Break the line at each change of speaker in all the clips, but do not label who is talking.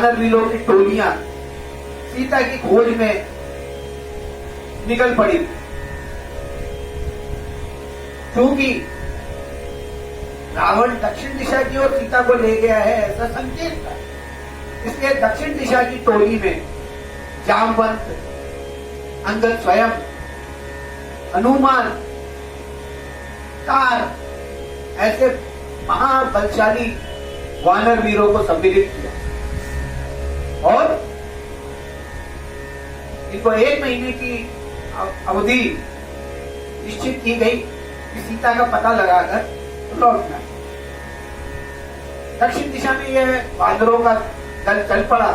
वानर वीरों की टोलियां सीता की खोज में निकल पड़ी। क्योंकि रावण दक्षिण दिशा की ओर सीता को ले गया है ऐसा संकेत था, इसलिए दक्षिण दिशा की टोली में जामवंत, अंगद स्वयं, हनुमान, तार ऐसे महाबलशाली वानर वीरों को सम्मिलित किया और इनको 1 महीने की अवधि निश्चित की गई कि सीता का पता लगाकर लौटना। दक्षिण दिशा में यह वानरों का दल चल पड़ा।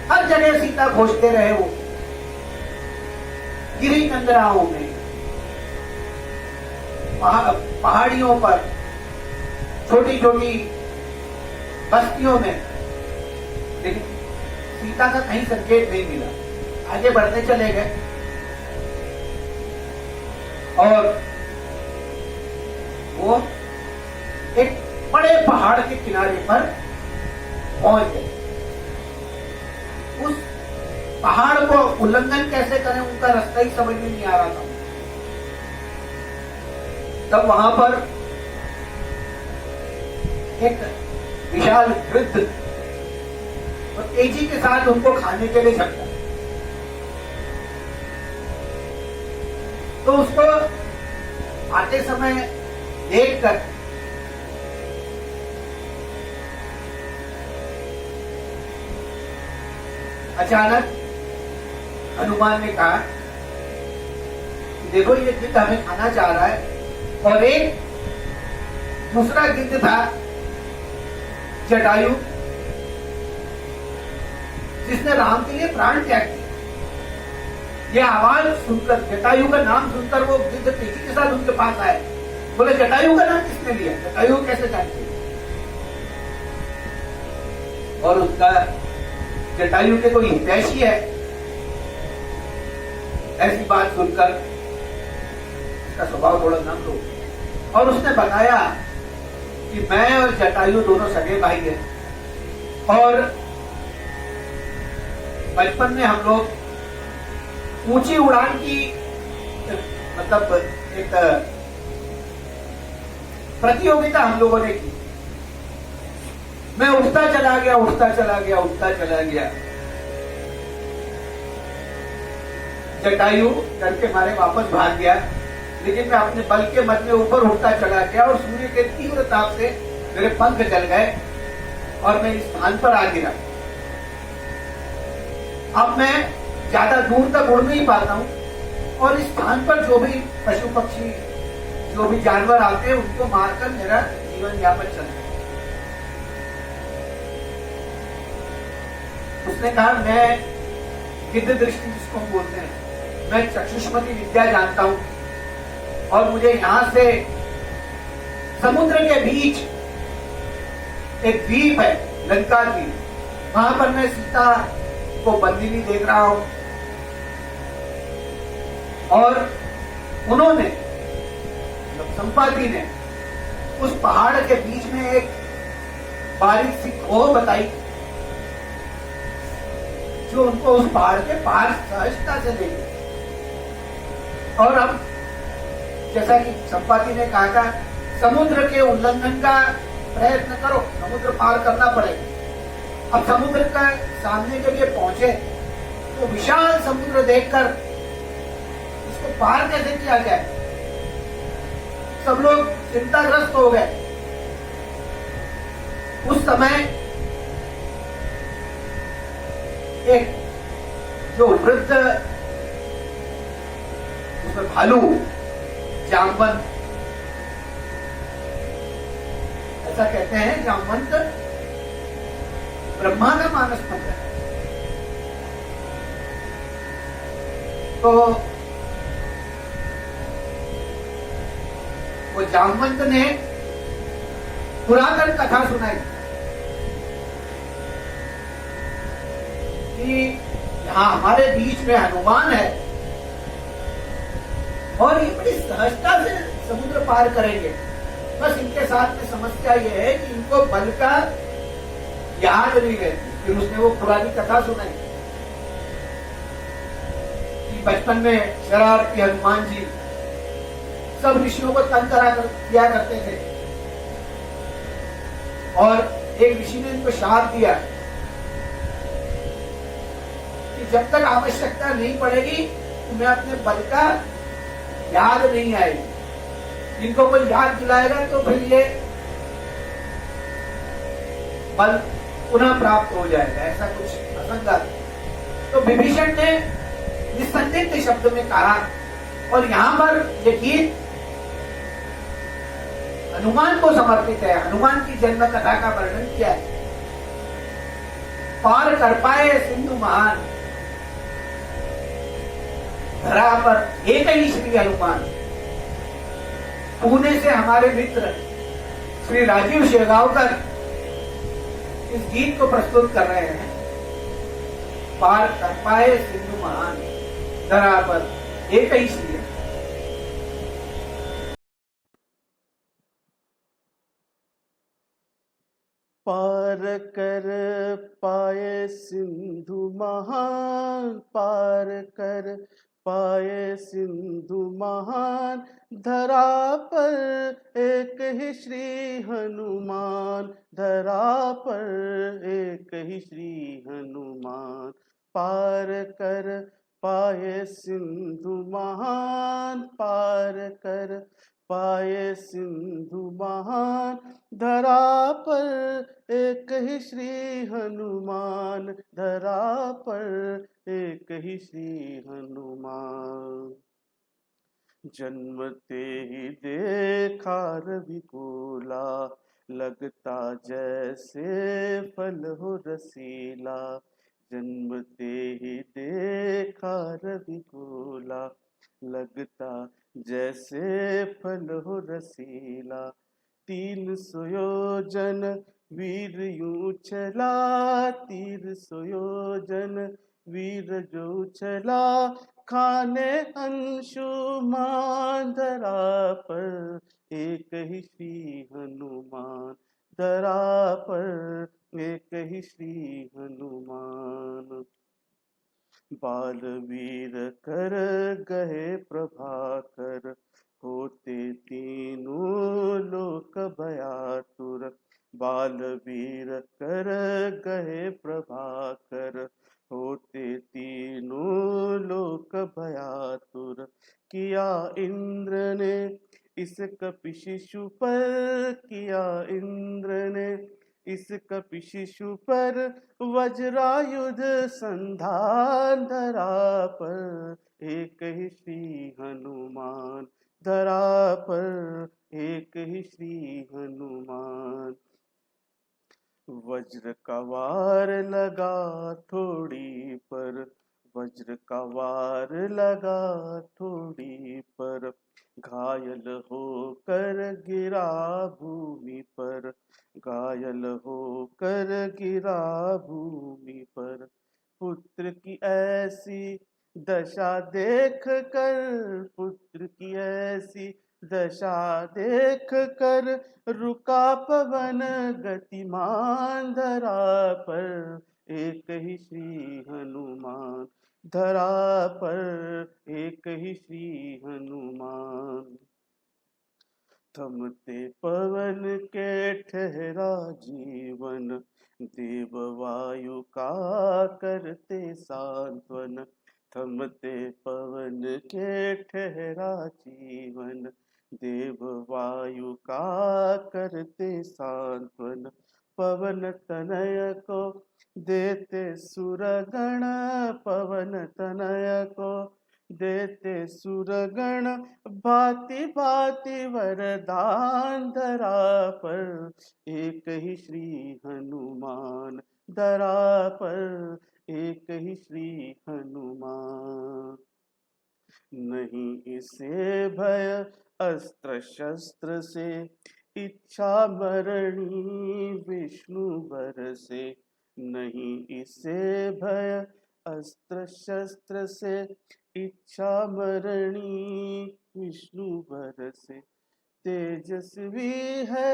हर जगह सीता खोजते रहे वो, गिरी नंदराओं में, पहाड़ियों पर, छोटी छोटी बस्तियों में, लेकिन सीता का कहीं संकेत नहीं मिला। आगे बढ़ते चले गए और वो एक बड़े पहाड़ के किनारे पर पहुंच गए। उस पहाड़ को उल्लंघन कैसे करें उनका रास्ता ही समझ में नहीं आ रहा था। तब वहां पर एक विशाल वृद्ध और तेजी के साथ उनको खाने के लिए झपटा, तो उसको आते समय देखकर अचानक हनुमान ने कहा, देखो ये गिद्ध हमें खाना चाह रहा है। और एक दूसरा गिद्ध था जटायु, जिसने राम के लिए प्राण त्याग किया। यह आवाज सुनकर, जटायु का नाम सुनकर वो गिद्ध तेजी के साथ उनके पास आए। बोले, जटायु का नाम किसने लिया? जटायु कैसे जानते? और उसका जटायु के कोई हितैषी है, ऐसी बात सुनकर उसका स्वभाव थोड़ा नम्र हो। और उसने बताया कि मैं और जटायु दोनों सगे भाई हैं और बचपन में हम लोग ऊंची उड़ान की मतलब एक प्रतियोगिता हम लोगों ने की। मैं उठता चला गया, उठता चला गया, उठता चला गया। जटायु डर के मारे वापस भाग गया, लेकिन मैं अपने बल के मत में ऊपर उठता चला गया और सूर्य के तीव्र ताप से मेरे पंख जल गए और मैं इस स्थान पर आ गिरा। अब मैं ज्यादा दूर तक उड़ नहीं पाता हूं और इस स्थान पर जो भी पशु पक्षी, जो भी जानवर आते हैं उनको मारकर मेरा जीवन यापन चलता है। उसने कहा, मैं गिद्ध दृष्टि जिसको हम बोलते हैं, मैं चक्षुष्मति विद्या जानता हूं और मुझे यहां से समुद्र के बीच एक द्वीप है, लंका द्वीप, वहां पर मैं सीता को बंदिनी देख रहा हूं। और उन्होंने, संपाति ने, उस पहाड़ के बीच में एक बारीक सी खोह बताई जो उनको उस पहाड़ के पार सहजता से ले गई। और अब जैसा कि संपाति ने कहा था, समुद्र के उल्लंघन का प्रयत्न करो, समुद्र पार करना पड़ेगा। अब समुद्र का सामने जब ये पहुंचे तो विशाल समुद्र देखकर इसको पार कैसे किया जाए, सब लोग चिंताग्रस्त हो गए। उस समय एक जो वृद्ध, उसमें भालू, जामवंत, ऐसा कहते हैं, जामवंत ब्रह्मा का मानस पुत्र है। तो वो जामवंत ने पुरातन कथा सुनाई कि यहाँ हमारे बीच में हनुमान है और ये बड़ी सहजता से समुद्र पार करेंगे। बस इनके साथ में समस्या ये है कि इनको बल का याद नहीं रहती। फिर उसने वो पुरानी कथा सुनाई कि बचपन में शरारती हनुमान जी सब ऋषियों को तंग किया करते थे, और एक ऋषि ने इनको शाप दिया कि जब तक आवश्यकता नहीं पड़ेगी तुम्हें अपने बल का याद नहीं आएगी। इनको कोई याद दिलाएगा तो फिर ये बल पुनः प्राप्त हो जाएगा, ऐसा कुछ असंगत। तो विभीषण ने निसंदिग्ध शब्द में कहा, और यहां पर ये गीत हनुमान को समर्पित है। हनुमान की जन्म कथा का वर्णन किया है। पार कर पाए सिंधु महान, धरा पर एक ही श्री हनुमान। पुणे से हमारे मित्र श्री राजीव शेगावकर इस गीत को प्रस्तुत कर रहे हैं। पार कर पाए सिंधु महान, धरा पर एक ही श्री।
पार कर पाए सिंधु महान, पार कर पाए सिंधु महान, धरा पर एक ही श्री हनुमान, धरा पर एक ही श्री हनुमान। पार कर पाए सिंधु महान, पार कर पाए सिंधु महान, धरा पर एक ही श्री हनुमान, धरा पर एक ही श्री हनुमान। जन्मते ही देखा रविकुला, लगता जैसे फल हो रसीला। जन्मते ही देखा रविकुला, लगता जैसे फल हो रसीला। 300 योजन वीर यूं चला, 300 योजन वीर जो चला। खाने अंशुमान, धरा पर एक ही श्री हनुमान, धरा पर एक ही श्री हनुमान। बालवीर कर गए प्रभाकर, होते तीनों लोक भयातुर। बालवीर कर गए प्रभाकर, होते तीनों लोक भयातुर। किया इंद्र ने इस कपिशिशु पर, किया इंद्र ने इस कपिशिशु पर वज्रायुध संधान। धरा पर एक ही श्री हनुमान, धरा पर एक ही श्री हनुमान। वज्र का वार लगा थोड़ी पर, वज्र का वार लगा थोड़ी पर। घायल होकर गिरा भूमि पर, घायल होकर गिरा भूमि पर। पुत्र की ऐसी दशा देख कर, पुत्र की ऐसी दशा देख कर, रुका पवन गतिमान। धरा पर एक ही श्री हनुमान, धरा पर एक ही श्री हनुमान। थमते पवन के ठहरा जीवन, देव वायु का करते सांत्वन। थमते पवन के ठहरा जीवन, देव वायु का करते सांत्वन। पवन तनय को देते सुरगण, पवन तनय को देते सुरगण। भांति भांति वरदान, धरा पर एक ही श्री हनुमान, धरा पर एक ही श्री हनुमान। नहीं इसे भय अस्त्र शस्त्र से, इच्छा मरणी विष्णु वर से। नहीं इसे भय अस्त्र शस्त्र से, इच्छा मरणी विष्णु वर से। तेजस्वी है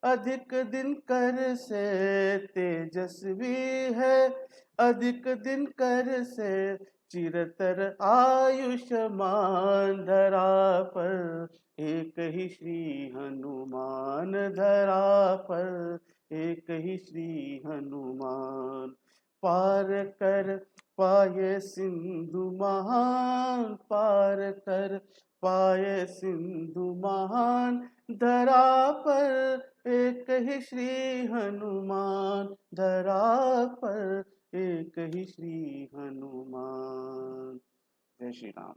अधिक दिन कर से तेजस्वी है, अधिक दिन कर से चिरतर आयुष्मान। धरा पर एक ही श्री हनुमान, धरा पर एक ही श्री हनुमान। पार कर पाए सिंधु महान, पार कर पाए सिंधु महान। धरा पर एक ही श्री हनुमान, धरा पर एक ही श्री हनुमान। जय श्री राम।